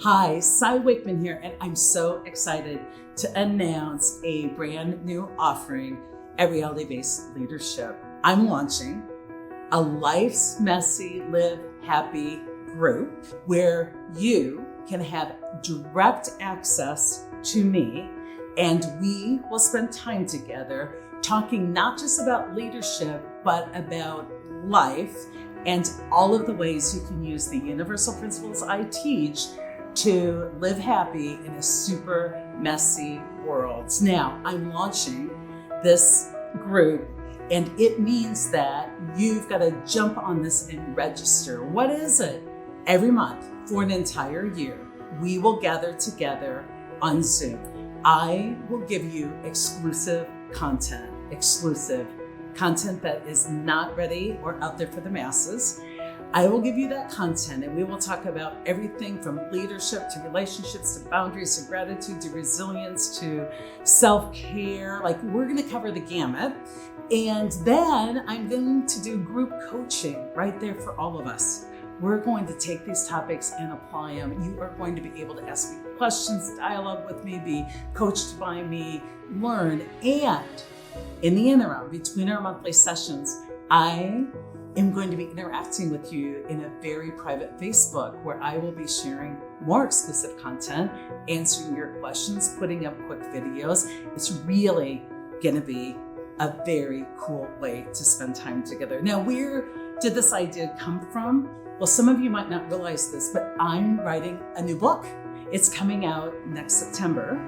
Hi, Wakeman here, and I'm so excited to announce a brand new offering at Reality-Based Leadership. I'm launching a Life's Messy, Live Happy group where you can have direct access to me, and we will spend time together talking not just about leadership, but about life and all of the ways you can use the universal principles I teach to live happy in a super messy world. Now, I'm launching this group, and it means that you've got to jump on this and register. What is it? Every month for an entire year, we will gather together on Zoom. I will give you exclusive content that is not ready or out there for the masses. I will give you that content, and we will talk about everything from leadership to relationships to boundaries to gratitude to resilience to self-care. Like, we're going to cover the gamut. And then I'm going to do group coaching right there for all of us. We're going to take these topics and apply them. You are going to be able to ask me questions, dialogue with me, be coached by me, learn. And in the interim, between our monthly sessions, I am going to be interacting with you in a very private Facebook where I will be sharing more exclusive content, answering your questions, putting up quick videos. It's really going to be a very cool way to spend time together. Now, where did this idea come from? Well, some of you might not realize this, but I'm writing a new book. It's coming out next September.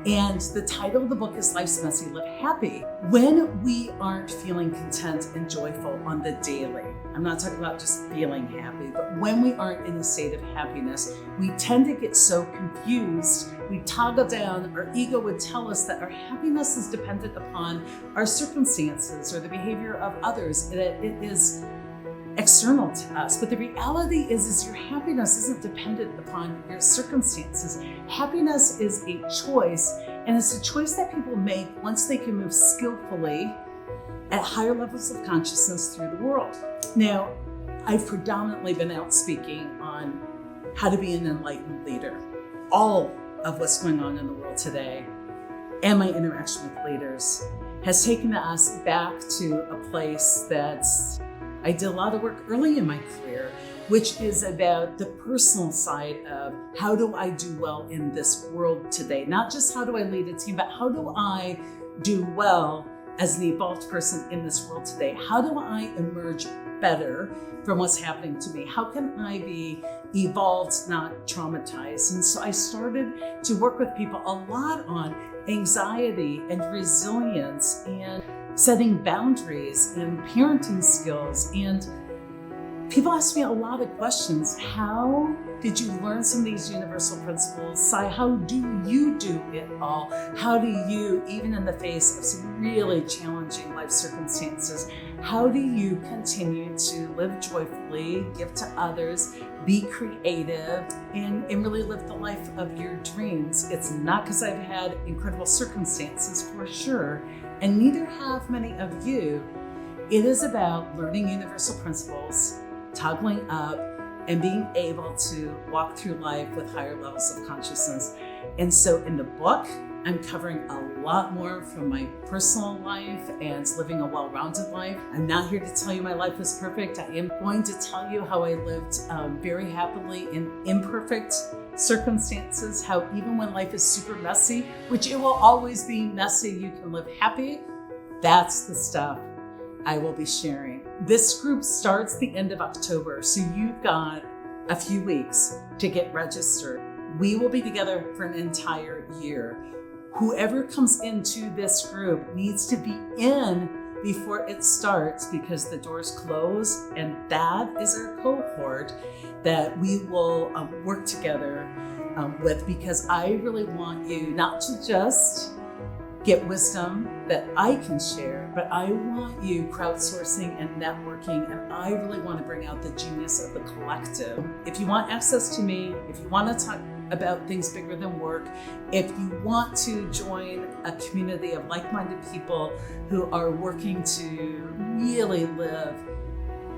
And the title of the book is Life's Messy, Live Happy. When we aren't feeling content and joyful on the daily, I'm not talking about just feeling happy, but when we aren't in a state of happiness, we tend to get so confused. We toggle down. Our ego would tell us that our happiness is dependent upon our circumstances or the behavior of others. It is external to us. But the reality is your happiness isn't dependent upon your circumstances. Happiness is a choice, and it's a choice that people make once they can move skillfully at higher levels of consciousness through the world. Now, I've predominantly been out speaking on how to be an enlightened leader. All of what's going on in the world today and my interaction with leaders has taken us back to a place that's I did a lot of work early in my career, which is about the personal side of how do I do well in this world today? Not just how do I lead a team, but how do I do well as an evolved person in this world today? How do I emerge better from what's happening to me? How can I be evolved, not traumatized? And so I started to work with people a lot on anxiety and resilience and setting boundaries and parenting skills. And people ask me a lot of questions. How did you learn some of these universal principles? Sai, how do you do it all? How do you, even in the face of some really challenging life circumstances, how do you continue to live joyfully, give to others, be creative, and really live the life of your dreams? It's not because I've had incredible circumstances, for sure, and neither have many of you. It is about learning universal principles, toggling up, and being able to walk through life with higher levels of consciousness. And so in the book, I'm covering a lot more from my personal life and living a well-rounded life. I'm not here to tell you my life was perfect. I am going to tell you how I lived very happily in imperfect circumstances, how even when life is super messy, which it will always be messy, you can live happy. That's the stuff I will be sharing. This group starts the end of October, so you've got a few weeks to get registered. We will be together for an entire year. Whoever comes into this group needs to be in before it starts because the doors close, and that is our cohort that we will work together with, because I really want you not to just get wisdom that I can share, but I want you crowdsourcing and networking, and I really want to bring out the genius of the collective. If you want access to me, if you want to talk about things bigger than work, if you want to join a community of like-minded people who are working to really live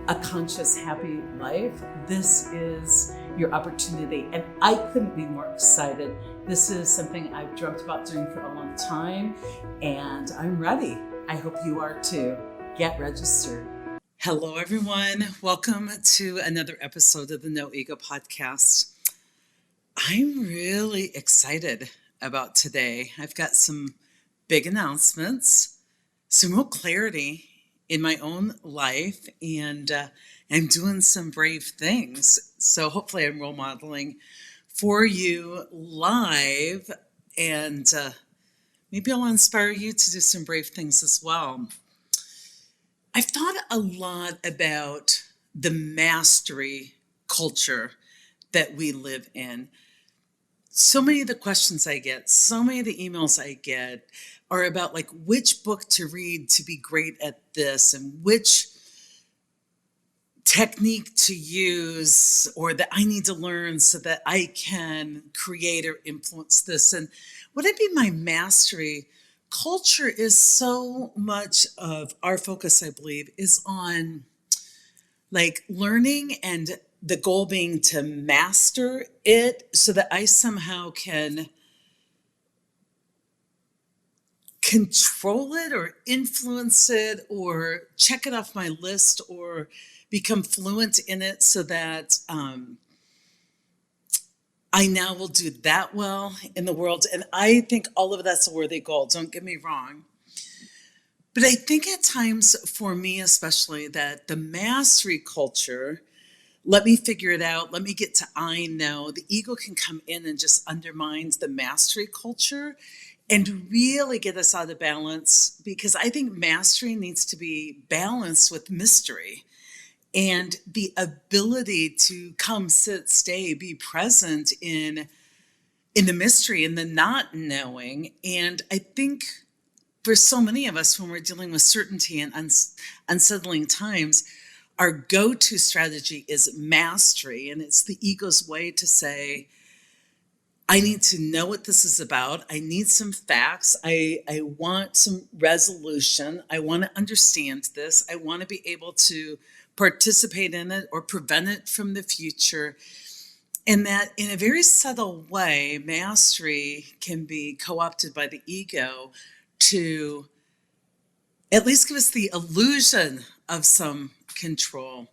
a conscious, happy life, this is your opportunity. And I couldn't be more excited. This is something I've dreamt about doing for a long time, and I'm ready. I hope you are too. Get registered. Hello, everyone. Welcome to another episode of the No Ego Podcast. I'm really excited about today. I've got some big announcements, some real clarity in my own life, and I'm doing some brave things. So hopefully I'm role modeling for you live, and maybe I'll inspire you to do some brave things as well. I've thought a lot about the mastery culture that we live in. So many of the questions I get, so many of the emails I get are about like which book to read to be great at this and which technique to use or that I need to learn so that I can create or influence this. And what I mean by mastery culture is so much of our focus, I believe, is on like learning and the goal being to master it so that I somehow can control it or influence it or check it off my list or become fluent in it so that I now will do that well in the world. And I think all of that's a worthy goal. Don't get me wrong. But I think at times for me, especially, that the mastery culture, let me figure it out. Let me get to I know. The ego can come in and just undermines the mastery culture and really get us out of balance, because I think mastery needs to be balanced with mystery and the ability to come, sit, stay, be present in the mystery and the not knowing. And I think for so many of us, when we're dealing with certainty and unsettling times, our go-to strategy is mastery. And it's the ego's way to say, I need to know what this is about. I need some facts. I want some resolution. I want to understand this. I want to be able to participate in it or prevent it from the future. And that in a very subtle way, mastery can be co-opted by the ego to at least give us the illusion of some control.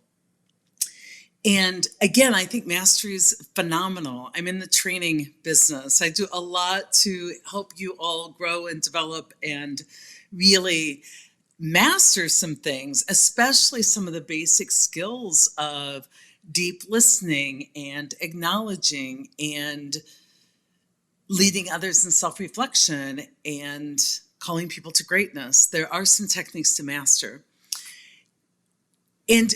And again, I think mastery is phenomenal. I'm in the training business. I do a lot to help you all grow and develop and really master some things, especially some of the basic skills of deep listening and acknowledging and leading others in self-reflection and calling people to greatness. There are some techniques to master. And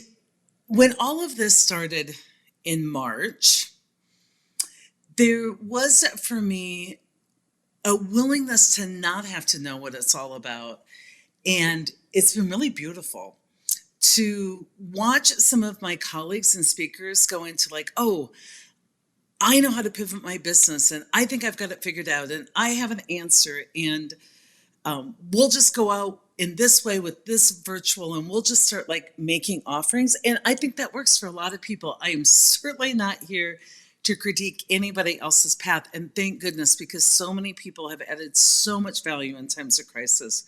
when all of this started in March, there was for me a willingness to not have to know what it's all about. And it's been really beautiful to watch some of my colleagues and speakers go into like, oh, I know how to pivot my business and I think I've got it figured out and I have an answer, and we'll just go out in this way with this virtual and we'll just start like making offerings. And I think that works for a lot of people. I am certainly not here to critique anybody else's path. And thank goodness, because so many people have added so much value in times of crisis.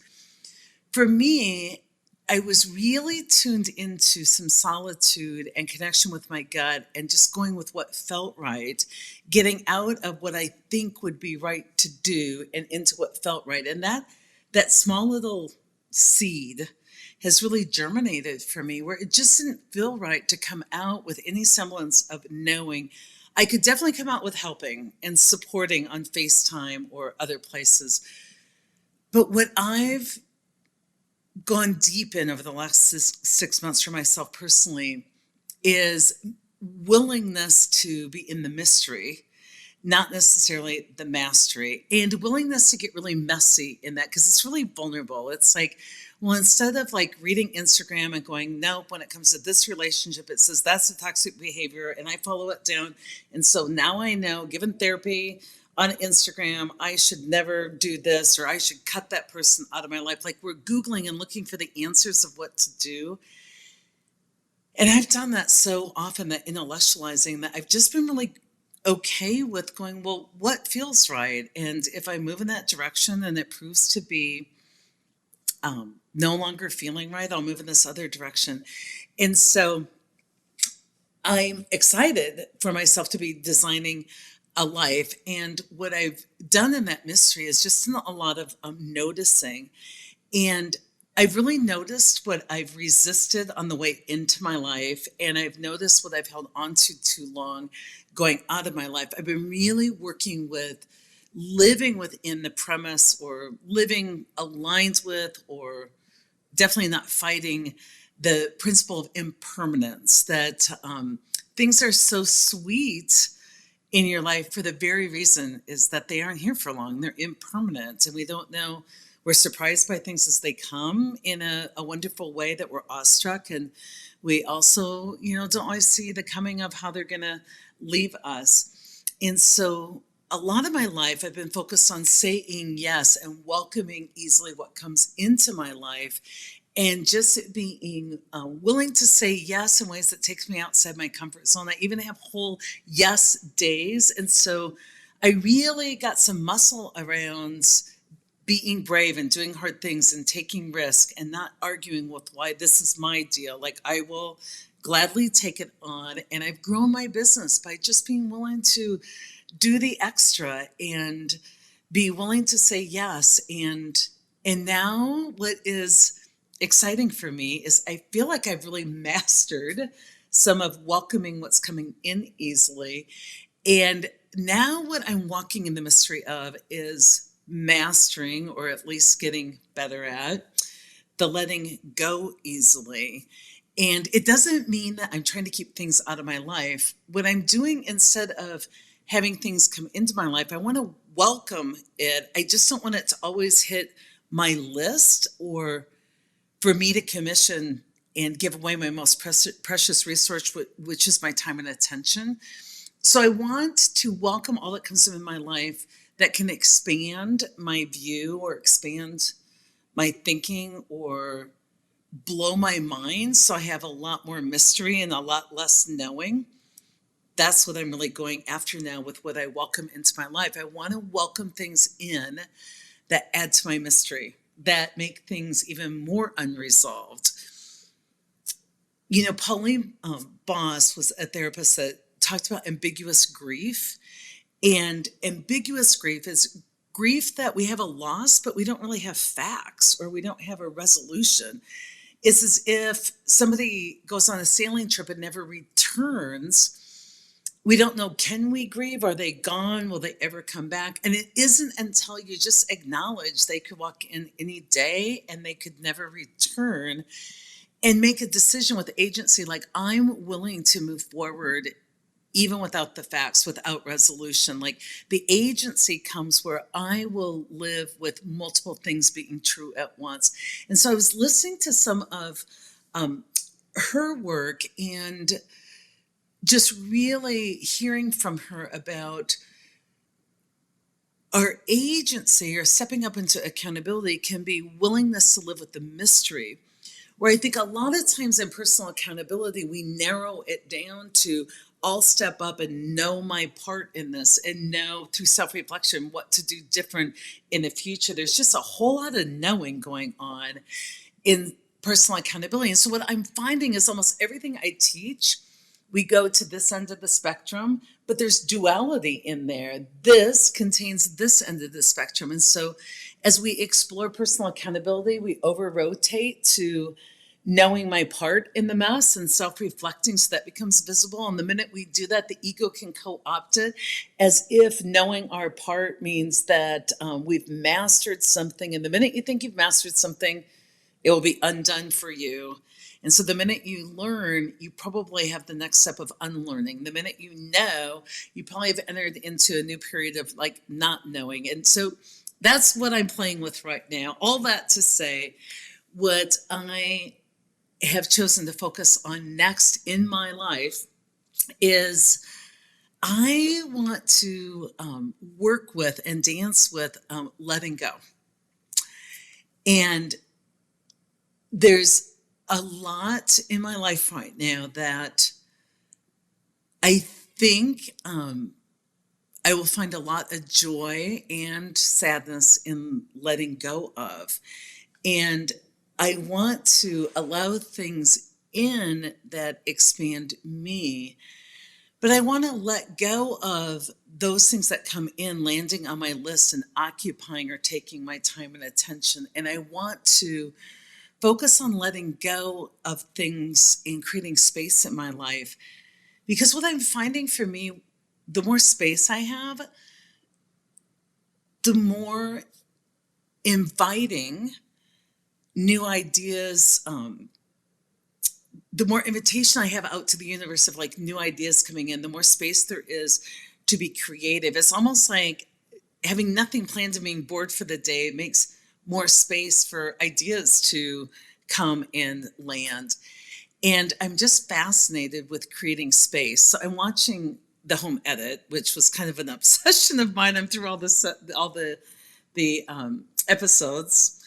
For me, I was really tuned into some solitude and connection with my gut and just going with what felt right, getting out of what I think would be right to do and into what felt right. And that small little seed has really germinated for me, where it just didn't feel right to come out with any semblance of knowing. I could definitely come out with helping and supporting on FaceTime or other places. But what I've gone deep in over the last 6 months for myself personally is willingness to be in the mystery, not necessarily the mastery, and willingness to get really messy in that, because it's really vulnerable. It's like, well, instead of like reading Instagram and going, nope, when it comes to this relationship, it says that's a toxic behavior, and I follow it down. And so now I know, given therapy on Instagram, I should never do this, or I should cut that person out of my life. Like we're Googling and looking for the answers of what to do. And I've done that so often, that intellectualizing, that I've just been really okay with going, well, what feels right? And if I move in that direction and it proves to be no longer feeling right, I'll move in this other direction. And so I'm excited for myself to be designing a life. And what I've done in that mystery is just a lot of noticing. And I've really noticed what I've resisted on the way into my life, and I've noticed what I've held on to too long going out of my life. I've been really working with living within the premise, or living aligned with, or definitely not fighting the principle of impermanence, that things are so sweet in your life for the very reason is that they aren't here for long. They're impermanent, and we don't know. We're surprised by things as they come in a wonderful way, that we're awestruck. And we also, don't always see the coming of how they're going to leave us. And so a lot of my life, I've been focused on saying yes and welcoming easily what comes into my life, and just being willing to say yes in ways that takes me outside my comfort zone. I even have whole yes days. And so I really got some muscle around being brave and doing hard things and taking risk and not arguing with why this is my deal. Like, I will gladly take it on. And I've grown my business by just being willing to do the extra and be willing to say yes. And now what is exciting for me is I feel like I've really mastered some of welcoming what's coming in easily. And now what I'm walking in the mystery of is mastering, or at least getting better at, the letting go easily. And it doesn't mean that I'm trying to keep things out of my life. What I'm doing, instead of having things come into my life, I want to welcome it. I just don't want it to always hit my list, or for me to commission and give away my most precious resource, which is my time and attention. So I want to welcome all that comes in my life that can expand my view, or expand my thinking, or blow my mind, so I have a lot more mystery and a lot less knowing. That's what I'm really going after now with what I welcome into my life. I want to welcome things in that add to my mystery, that make things even more unresolved. Pauline Boss was a therapist that talked about ambiguous grief. And ambiguous grief is grief that we have a loss, but we don't really have facts, or we don't have a resolution. It's as if somebody goes on a sailing trip and never returns. We don't know, can we grieve? Are they gone? Will they ever come back? And it isn't until you just acknowledge they could walk in any day and they could never return, and make a decision with agency, like, I'm willing to move forward even without the facts, without resolution. Like, the agency comes where I will live with multiple things being true at once. And so I was listening to some of her work, and just really hearing from her about our agency, or stepping up into accountability, can be willingness to live with the mystery. Where I think a lot of times in personal accountability, we narrow it down to, I'll step up and know my part in this, and know through self-reflection what to do different in the future. There's just a whole lot of knowing going on in personal accountability. And so what I'm finding is almost everything I teach, we go to this end of the spectrum, but there's duality in there. This contains this end of the spectrum. And so as we explore personal accountability, we over-rotate to knowing my part in the mess and self-reflecting, so that becomes visible. And the minute we do that, the ego can co-opt it, as if knowing our part means that we've mastered something. And the minute you think you've mastered something, it will be undone for you. And so the minute you learn, you probably have the next step of unlearning. The minute you know, you probably have entered into a new period of like not knowing. And so that's what I'm playing with right now. All that to say, what I have chosen to focus on next in my life is I want to work with and dance with letting go. And there's a lot in my life right now that I think I will find a lot of joy and sadness in letting go of. And I want to allow things in that expand me, but I want to let go of those things that come in, landing on my list and occupying or taking my time and attention. And I want to focus on letting go of things and creating space in my life. Because what I'm finding for me, the more space I have, the more inviting new ideas, the more invitation I have out to the universe of like new ideas coming in, the more space there is to be creative. It's almost like having nothing planned and being bored for the day. It makes more space for ideas to come and land. And I'm just fascinated with creating space. So I'm watching The Home Edit, which was kind of an obsession of mine. I'm through all the episodes.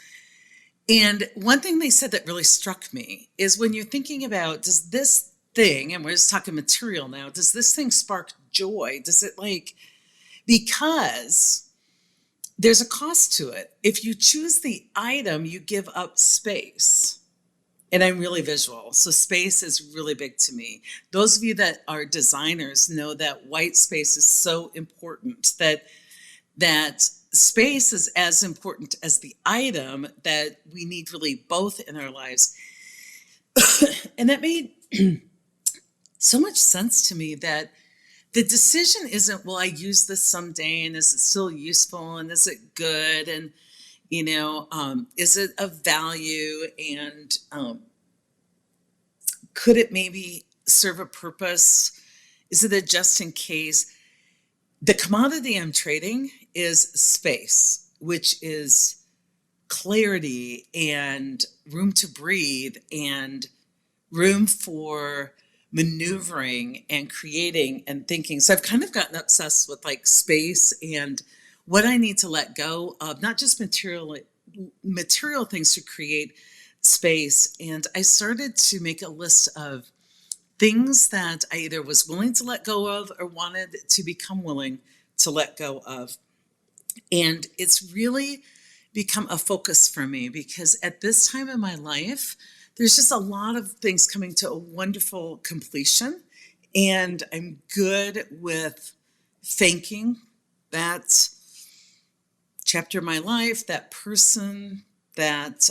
And one thing they said that really struck me is when you're thinking about, does this thing, and we're just talking material now, does this thing spark joy? Does it because there's a cost to it. If you choose the item, you give up space. And I'm really visual, so space is really big to me. Those of you that are designers know that white space is so important, that space is as important as the item, that we need really both in our lives. And that made so much sense to me, that the decision isn't, will I use this someday, and is it still useful, and is it good, and is it of value, and could it maybe serve a purpose? Is it a just in case? The commodity I'm trading is space, which is clarity and room to breathe and room for maneuvering and creating and thinking. So I've kind of gotten obsessed with like space and what I need to let go of, not just material things to create space. And I started to make a list of things that I either was willing to let go of or wanted to become willing to let go of. And it's really become a focus for me, because at this time in my life, there's just a lot of things coming to a wonderful completion. And I'm good with thanking that chapter of my life, that person, that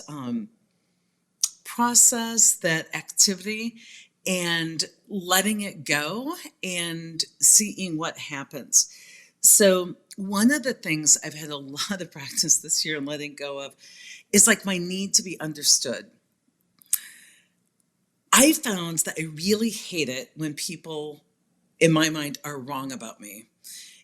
process, that activity, and letting it go and seeing what happens. So one of the things I've had a lot of practice this year in letting go of is like my need to be understood. I found that I really hate it when people, in my mind, are wrong about me.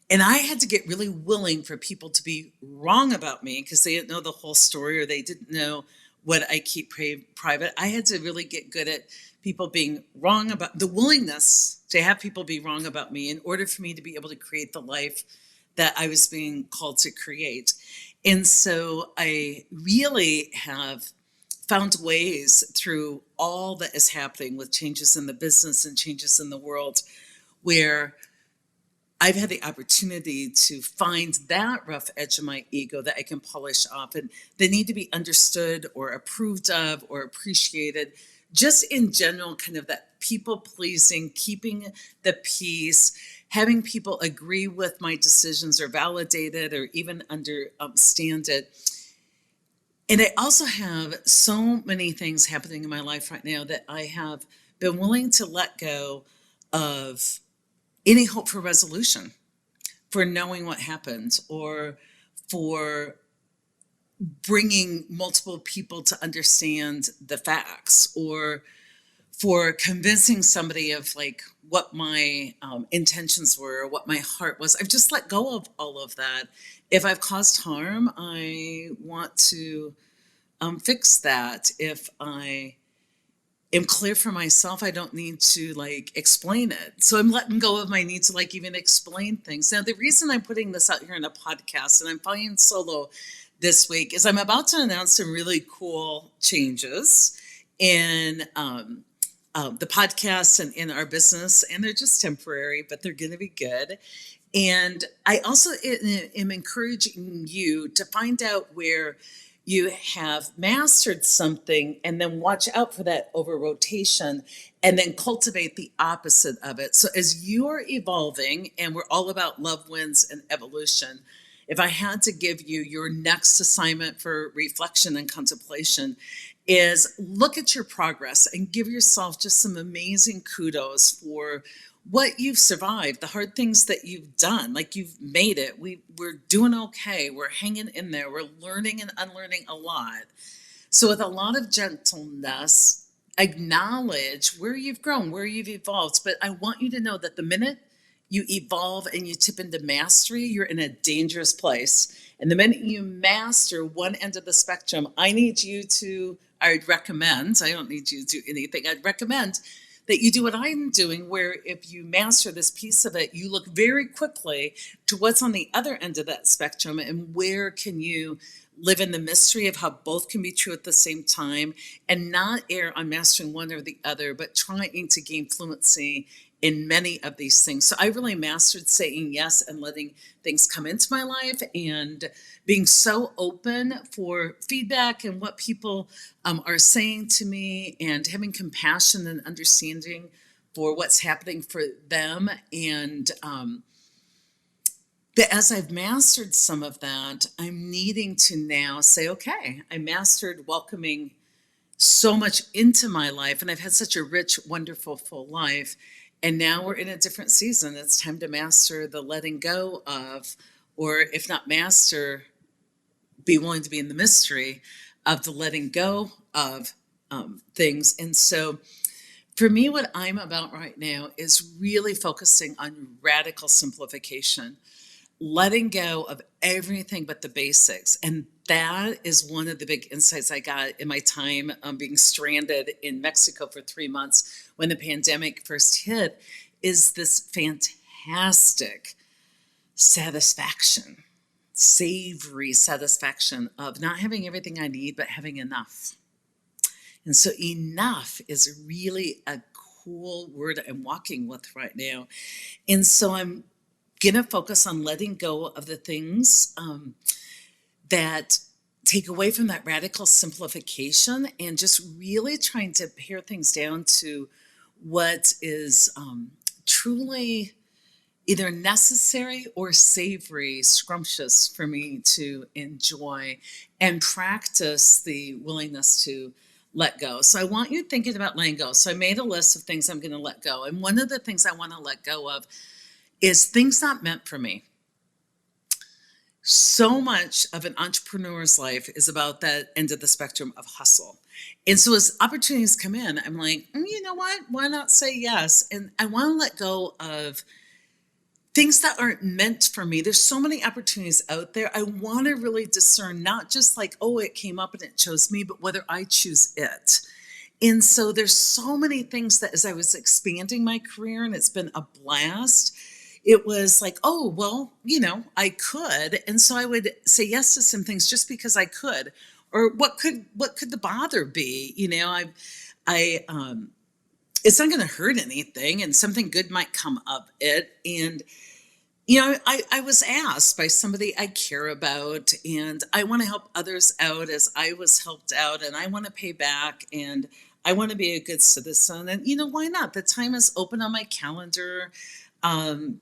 And I had to get really willing for people to be wrong about me because they didn't know the whole story, or they didn't know what I keep private. I had to really get good at people being wrong about, the willingness to have people be wrong about me in order for me to be able to create the life that I was being called to create. And so I really have found ways through all that is happening with changes in the business and changes in the world, where I've had the opportunity to find that rough edge of my ego that I can polish off, and they need to be understood or approved of or appreciated. Just in general, kind of that people pleasing, keeping the peace, having people agree with my decisions or validate it or even understand it. And I also have so many things happening in my life right now that I have been willing to let go of any hope for resolution, for knowing what happened, or for bringing multiple people to understand the facts, or for convincing somebody of like what my intentions were, or what my heart was. I've just let go of all of that. If I've caused harm, I want to fix that. If I am clear for myself, I don't need to like explain it. So I'm letting go of my need to like even explain things. Now, the reason I'm putting this out here in a podcast, and I'm flying solo this week, is I'm about to announce some really cool changes. in the podcast and in our business, and they're just temporary, but they're going to be good. And I also am encouraging you to find out where you have mastered something and then watch out for that over rotation and then cultivate the opposite of it. So as you are evolving, and we're all about love wins and evolution, if I had to give you your next assignment for reflection and contemplation, is look at your progress and give yourself just some amazing kudos for what you've survived, the hard things that you've done. Like, you've made it. We're doing okay. We're hanging in there. We're learning and unlearning a lot. So with a lot of gentleness, acknowledge where you've grown, where you've evolved. But I want you to know that the minute you evolve and you tip into mastery, you're in a dangerous place. And the minute you master one end of the spectrum, I'd recommend, I don't need you to do anything, I'd recommend that you do what I'm doing, where if you master this piece of it, you look very quickly to what's on the other end of that spectrum and where can you live in the mystery of how both can be true at the same time, and not err on mastering one or the other, but trying to gain fluency in many of these things. So I really mastered saying yes and letting things come into my life, and being so open for feedback and what people are saying to me, and having compassion and understanding for what's happening for them. And but as I've mastered some of that, I'm needing to now say, okay, I mastered welcoming so much into my life, and I've had such a rich, wonderful, full life. And now we're in a different season. It's time to master the letting go of, or if not master, be willing to be in the mystery of the letting go of things. And so for me, what I'm about right now is really focusing on radical simplification, letting go of everything but the basics. And that is one of the big insights I got in my time being stranded in Mexico for 3 months when the pandemic first hit, is this fantastic satisfaction, savory satisfaction of not having everything I need, but having enough. And so enough is really a cool word I'm walking with right now. And so I'm going to focus on letting go of the things that take away from that radical simplification, and just really trying to pare things down to what is truly either necessary or savory, scrumptious for me to enjoy, and practice the willingness to let go. So I want you thinking about letting go. So I made a list of things I'm going to let go. And one of the things I want to let go of is things not meant for me. So much of an entrepreneur's life is about that end of the spectrum of hustle. And so as opportunities come in, I'm like, you know what? Why not say yes? And I want to let go of things that aren't meant for me. There's so many opportunities out there. I want to really discern, not just like, oh, it came up and it chose me, but whether I choose it. And so there's so many things that as I was expanding my career, and it's been a blast, it was like, oh, well, I could. And so I would say yes to some things just because I could. Or what could the bother be? It's not going to hurt anything, and something good might come of it. And I was asked by somebody I care about, and I want to help others out as I was helped out, and I want to pay back, and I want to be a good citizen. And why not? The time is open on my calendar. I'm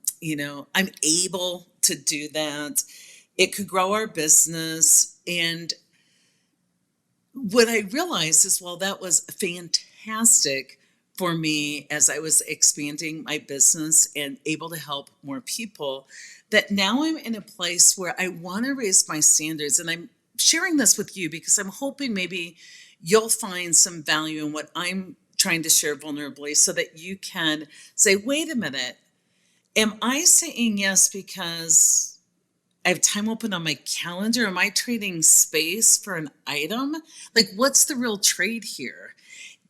able to do that. It could grow our business. And what I realized is, well, that was fantastic for me as I was expanding my business and able to help more people, that now I'm in a place where I want to raise my standards. And I'm sharing this with you because I'm hoping maybe you'll find some value in what I'm trying to share vulnerably, so that you can say, wait a minute, am I saying yes because I have time open on my calendar? Am I trading space for an item? Like, what's the real trade here?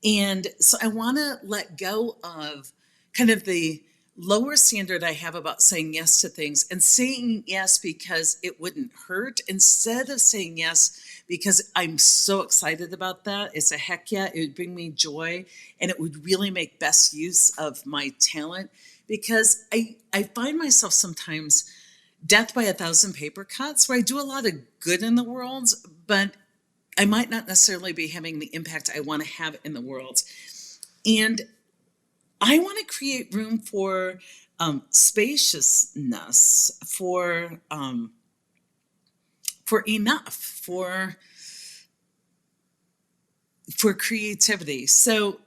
And so I want to let go of kind of the lower standard I have about saying yes to things and saying yes because it wouldn't hurt instead of saying yes because I'm so excited about that. It's a heck yeah, it would bring me joy and it would really make best use of my talent because I find myself sometimes death by a thousand paper cuts where I do a lot of good in the world, but I might not necessarily be having the impact I want to have in the world. And I want to create room for spaciousness, for enough, for creativity. So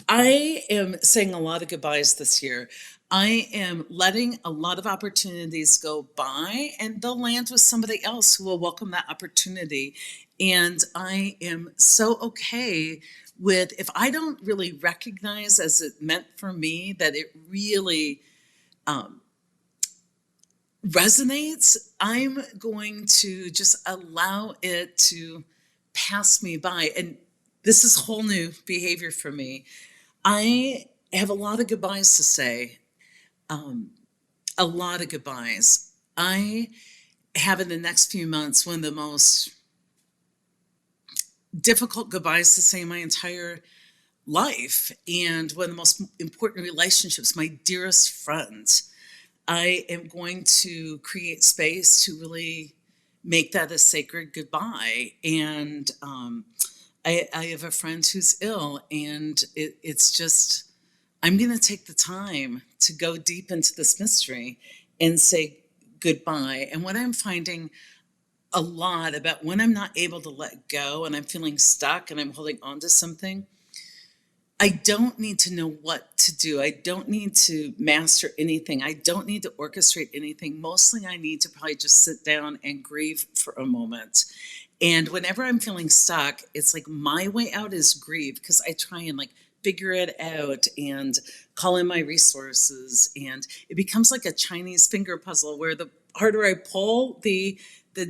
I am saying a lot of goodbyes this year. I am letting a lot of opportunities go by, and they'll land with somebody else who will welcome that opportunity. And I am so okay with if I don't really recognize as it meant for me that it really resonates, I'm going to just allow it to pass me by. And this is whole new behavior for me. I have a lot of goodbyes to say, a lot of goodbyes. I have in the next few months one of the most difficult goodbyes to say in my entire life, and one of the most important relationships, my dearest friends. I am going to create space to really make that a sacred goodbye. And I have a friend who's ill, and it's just, I'm going to take the time to go deep into this mystery and say goodbye. And what I'm finding a lot about when I'm not able to let go and I'm feeling stuck and I'm holding on to something, I don't need to know what to do. I don't need to master anything. I don't need to orchestrate anything. Mostly, I need to probably just sit down and grieve for a moment. And whenever I'm feeling stuck, it's like my way out is grieve because I try and like figure it out and call in my resources. And it becomes like a Chinese finger puzzle where the harder I pull, the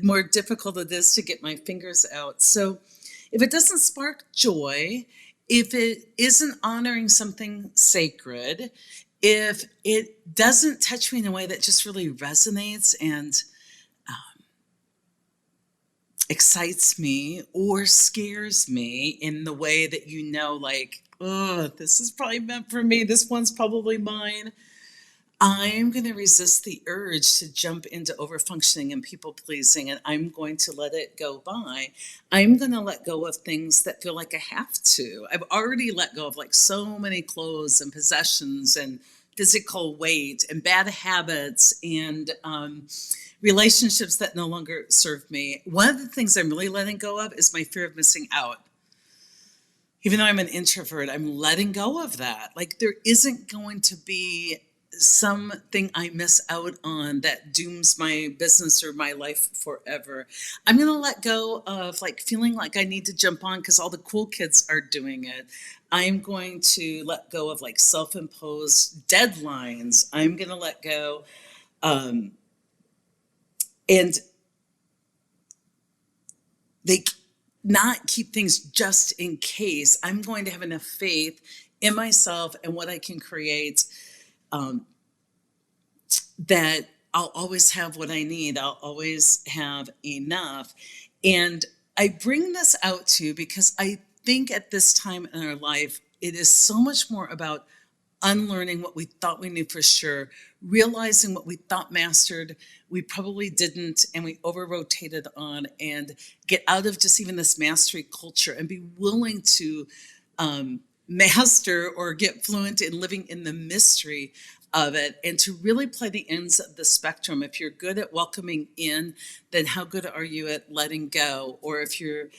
more difficult it is to get my fingers out. So if it doesn't spark joy, if it isn't honoring something sacred, if it doesn't touch me in a way that just really resonates and excites me or scares me in the way that like, oh, this is probably meant for me, this one's probably mine, I'm going to resist the urge to jump into overfunctioning and people pleasing, and I'm going to let it go by. I'm going to let go of things that feel like I have to. I've already let go of like so many clothes and possessions and physical weight and bad habits and relationships that no longer serve me. One of the things I'm really letting go of is my fear of missing out. Even though I'm an introvert, I'm letting go of that. Like there isn't going to be something I miss out on that dooms my business or my life forever. I'm going to let go of like feeling like I need to jump on because all the cool kids are doing it. I'm going to let go of like self-imposed deadlines. I'm going to let go and they not keep things just in case. I'm going to have enough faith in myself and what I can create that I'll always have what I need. I'll always have enough. And I bring this out to you because I think at this time in our life, it is so much more about unlearning what we thought we knew for sure, realizing what we thought mastered, we probably didn't, and we over rotated on, and get out of just even this mastery culture and be willing to master or get fluent in living in the mystery of it and to really play the ends of the spectrum. If you're good at welcoming in, then how good are you at letting go? Or if you're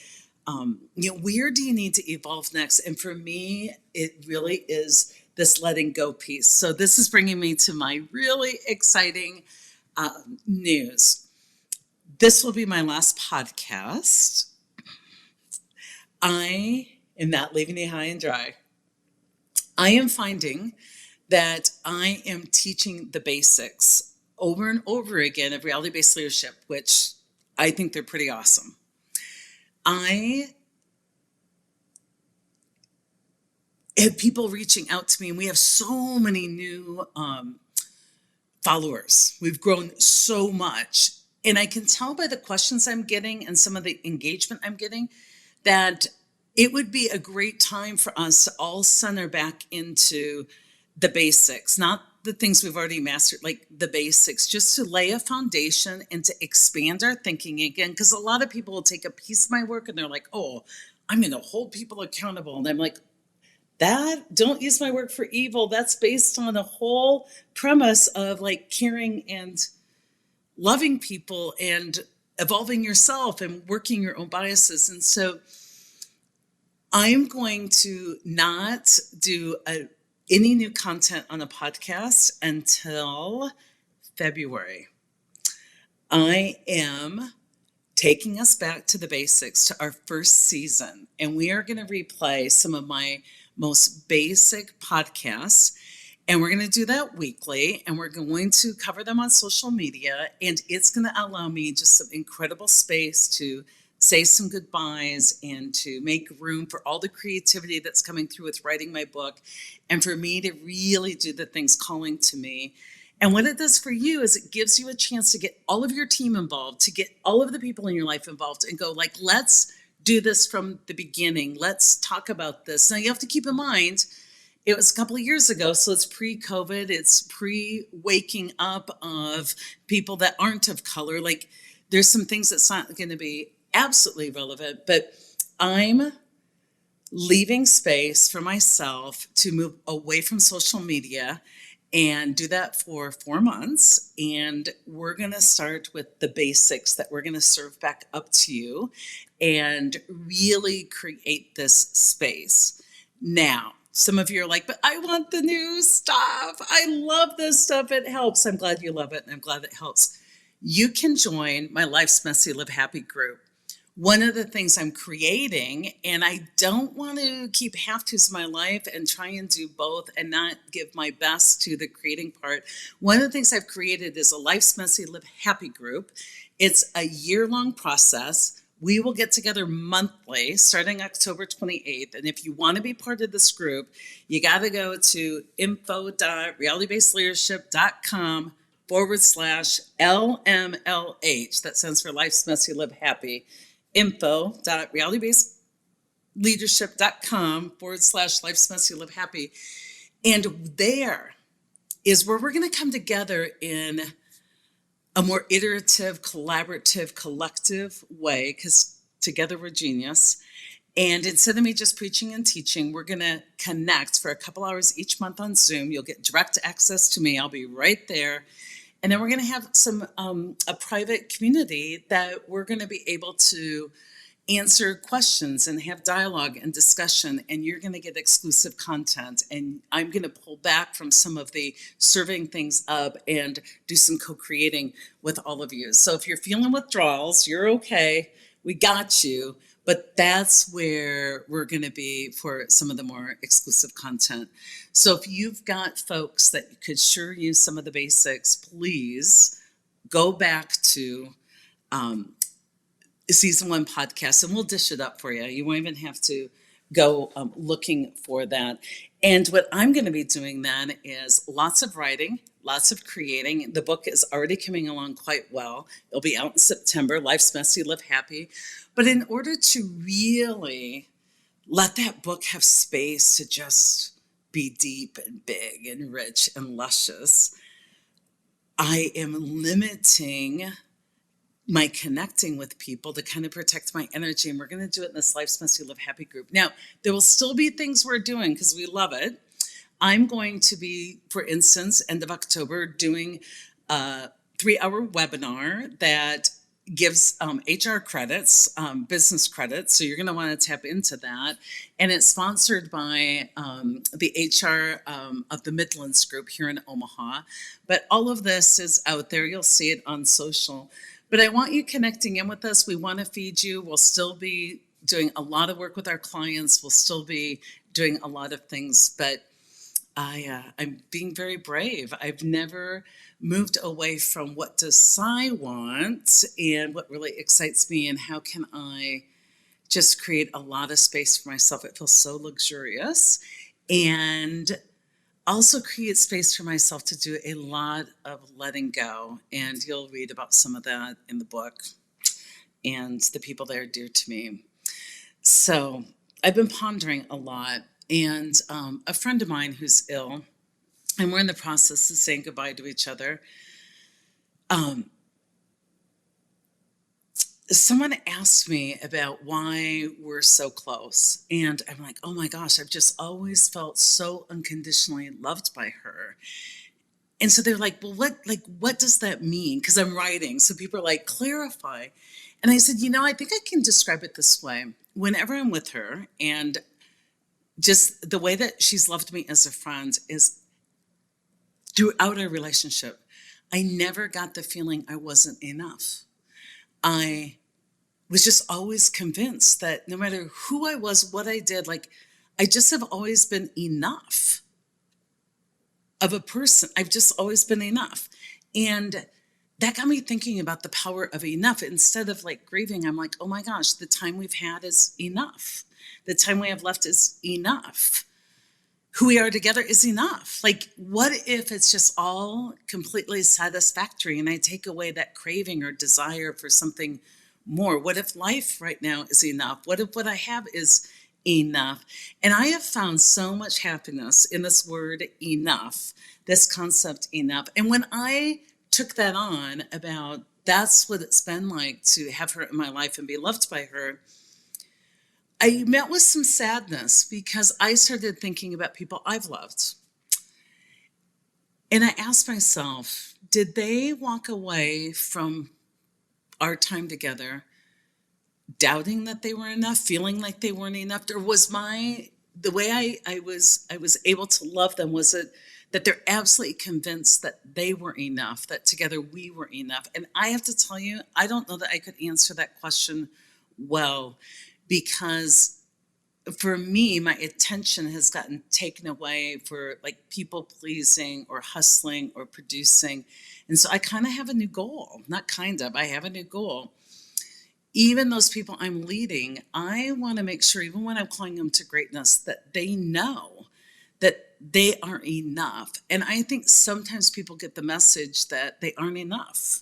where do you need to evolve next? And for me, it really is this letting go piece. So this is bringing me to my really exciting news. This will be my last podcast. I am not leaving you high and dry. I am finding that I am teaching the basics over and over again of reality-based leadership, which I think they're pretty awesome. I have people reaching out to me, and we have so many new followers. We've grown so much. And I can tell by the questions I'm getting and some of the engagement I'm getting that it would be a great time for us to all center back into the basics, not the things we've already mastered, like the basics, just to lay a foundation and to expand our thinking again. Because a lot of people will take a piece of my work and they're like, oh, I'm going to hold people accountable. And I'm like, don't use my work for evil. That's based on a whole premise of like caring and loving people and evolving yourself and working your own biases. And so I'm going to not do any new content on the podcast until February. I am taking us back to the basics, to our first season, and we are going to replay some of my most basic podcasts, and we're going to do that weekly, and we're going to cover them on social media, and it's going to allow me just some incredible space to say some goodbyes and to make room for all the creativity that's coming through with writing my book, and for me to really do the things calling to me. And what it does for you is it gives you a chance to get all of your team involved, to get all of the people in your life involved and go like, let's do this from the beginning. Let's talk about this. Now you have to keep in mind, it was a couple of years ago, so it's pre-COVID, it's pre-waking up of people that aren't of color. Like there's some things that's not going to be absolutely relevant, but I'm leaving space for myself to move away from social media and do that for 4 months. And we're going to start with the basics that we're going to serve back up to you and really create this space. Now, some of you are like, but I want the new stuff. I love this stuff. It helps. I'm glad you love it. And I'm glad it helps. You can join my Life's Messy, Live Happy group. One of the things I'm creating, and I don't want to keep half-twos in my life and try and do both and not give my best to the creating part. One of the things I've created is a Life's Messy, Live Happy group. It's a year-long process. We will get together monthly starting October 28th. And if you want to be part of this group, you got to go to info.realitybasedleadership.com/LMLH. That stands for Life's Messy, Live Happy. info.realitybasedleadership.com/Life's Messy, Live Happy. And there is where we're going to come together in a more iterative, collaborative, collective way, because together we're genius. And instead of me just preaching and teaching, we're going to connect for a couple hours each month on Zoom. You'll get direct access to me. I'll be right there. And then we're going to have some a private community that we're going to be able to answer questions and have dialogue and discussion, and you're going to get exclusive content, and I'm going to pull back from some of the serving things up and do some co-creating with all of you. So if you're feeling withdrawals, you're okay. We got you. But that's where we're going to be for some of the more exclusive content. So if you've got folks that could sure use some of the basics, please go back to season 1 podcast, and we'll dish it up for you. You won't even have to go looking for that. And what I'm going to be doing then is lots of writing, lots of creating. The book is already coming along quite well. It'll be out in September, Life's Messy, Live Happy. But in order to really let that book have space to just be deep and big and rich and luscious, I am limiting my connecting with people to kind of protect my energy. And we're going to do it in this Life's Messy, Live Happy group. Now, there will still be things we're doing because we love it. I'm going to be, for instance, end of October, doing a 3-hour webinar that gives HR credits, business credits. So you're going to want to tap into that. And it's sponsored by the HR of the Midlands group here in Omaha. But all of this is out there. You'll see it on social. But I want you connecting in with us. We want to feed you. We'll still be doing a lot of work with our clients. We'll still be doing a lot of things. But I'm being very brave. I've never moved away from what does I want and what really excites me and how can I just create a lot of space for myself. It feels so luxurious. and also create space for myself to do a lot of letting go. And you'll read about some of that in the book and the people that are dear to me. So I've been pondering a lot. And a friend of mine who's ill, and we're in the process of saying goodbye to each other. Someone asked me about why we're so close. And I'm like, oh my gosh, I've just always felt so unconditionally loved by her. And so they're like, well, what does that mean? Because I'm writing. So people are like, clarify. And I said, I think I can describe it this way. Whenever I'm with her, and just the way that she's loved me as a friend is throughout our relationship, I never got the feeling I wasn't enough. I was just always convinced that no matter who I was, what I did, I just have always been enough of a person. I've just always been enough. And that got me thinking about the power of enough. Instead of grieving, I'm like, oh my gosh, the time we've had is enough. The time we have left is enough. Who we are together is enough. What if it's just all completely satisfactory and I take away that craving or desire for something more? What if life right now is enough? What if what I have is enough? And I have found so much happiness in this word enough, this concept enough. And when I took that on about that's what it's been like to have her in my life and be loved by her, I met with some sadness because I started thinking about people I've loved. And I asked myself, did they walk away from our time together doubting that they were enough, feeling like they weren't enough? Or was the way I was able to love them, was it that they're absolutely convinced that they were enough, that together we were enough? And I have to tell you, I don't know that I could answer that question well, because for me, my attention has gotten taken away for people pleasing or hustling or producing. And so I kind of have a new goal, I have a new goal. Even those people I'm leading, I want to make sure, even when I'm calling them to greatness, that they know that they aren't enough. And I think sometimes people get the message that they aren't enough,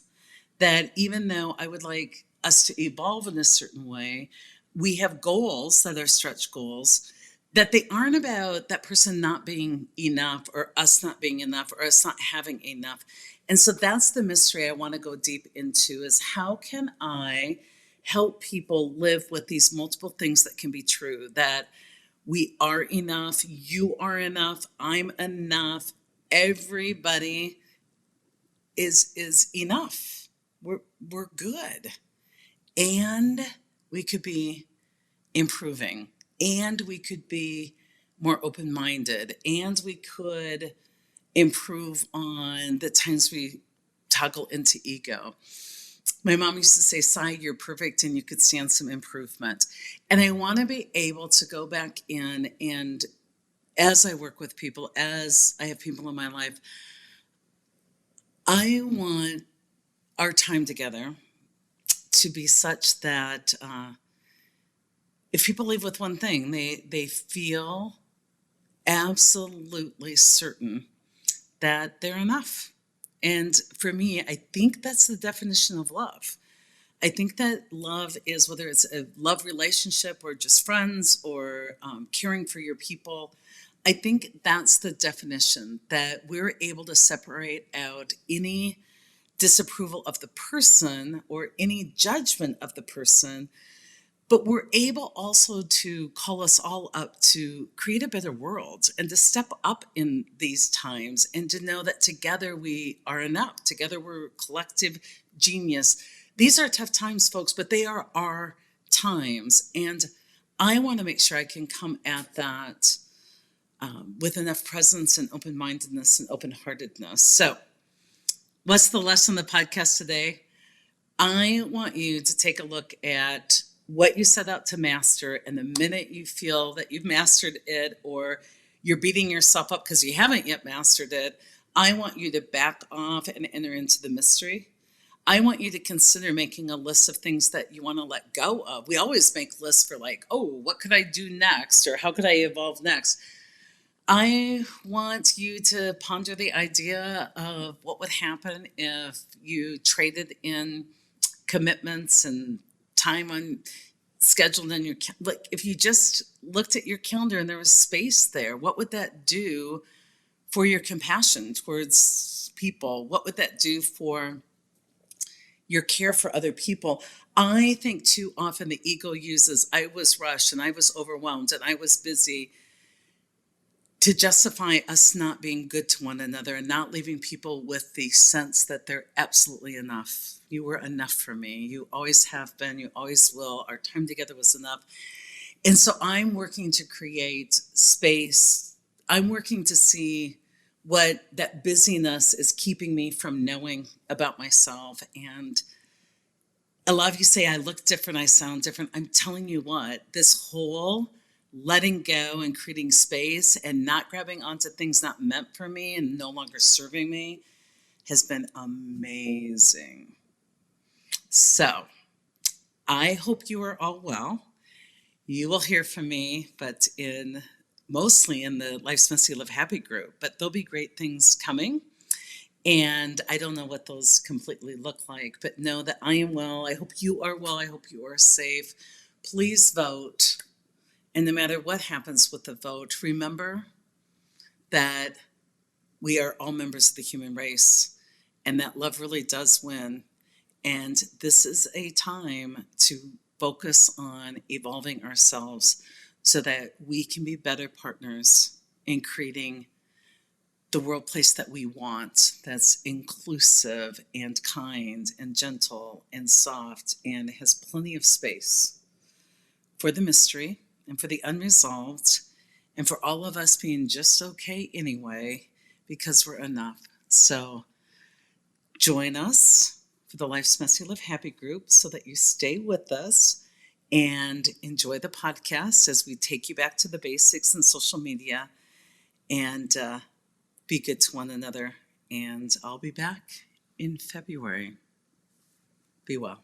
that even though I would like us to evolve in a certain way, we have goals that are stretch goals, that they aren't about that person not being enough or us not being enough or us not having enough. And so that's the mystery I want to go deep into, is how can I help people live with these multiple things that can be true, that we are enough, you are enough, I'm enough, everybody is enough. We're good. And we could be improving, and we could be more open-minded, and we could improve on the times we toggle into ego. My mom used to say, Sai, you're perfect and you could stand some improvement. And I want to be able to go back in, and as I work with people, as I have people in my life, I want our time together to be such that if people leave with one thing, they feel absolutely certain that they're enough. And for me, I think that's the definition of love. I think that love is, whether it's a love relationship or just friends or caring for your people, I think that's the definition, that we're able to separate out any disapproval of the person or any judgment of the person, but we're able also to call us all up to create a better world and to step up in these times and to know that together we are enough. Together we're collective genius. These are tough times, folks, but they are our times. And I want to make sure I can come at that with enough presence and open-mindedness and open-heartedness. So what's the lesson of the podcast today? I want you to take a look at what you set out to master, and the minute you feel that you've mastered it or you're beating yourself up because you haven't yet mastered it, I want you to back off and enter into the mystery. I want you to consider making a list of things that you want to let go of. We always make lists for oh, what could I do next? Or how could I evolve next? I want you to ponder the idea of what would happen if you traded in commitments and time on scheduled in your like if you just looked at your calendar and there was space there. What would that do for your compassion towards people? What would that do for your care for other people? I think too often the ego uses I was rushed and I was overwhelmed and I was busy to justify us not being good to one another and not leaving people with the sense that they're absolutely enough. You were enough for me. You always have been. You always will. Our time together was enough. And so I'm working to create space. I'm working to see what that busyness is keeping me from knowing about myself. And a lot of you say, I look different, I sound different. I'm telling you what, this whole letting go and creating space and not grabbing onto things not meant for me and no longer serving me has been amazing. So I hope you are all well. You will hear from me, but mostly in the Life's Messy Live Happy group, but there'll be great things coming. And I don't know what those completely look like, but know that I am well. I hope you are well. I hope you are safe. Please vote. And no matter what happens with the vote, remember that we are all members of the human race and that love really does win. And this is a time to focus on evolving ourselves so that we can be better partners in creating the workplace that we want, that's inclusive and kind and gentle and soft and has plenty of space for the mystery and for the unresolved and for all of us being just okay anyway because we're enough. So join us for the Life's Messy Live Happy group so that you stay with us and enjoy the podcast as we take you back to the basics in social media and be good to one another. And I'll be back in February. Be well.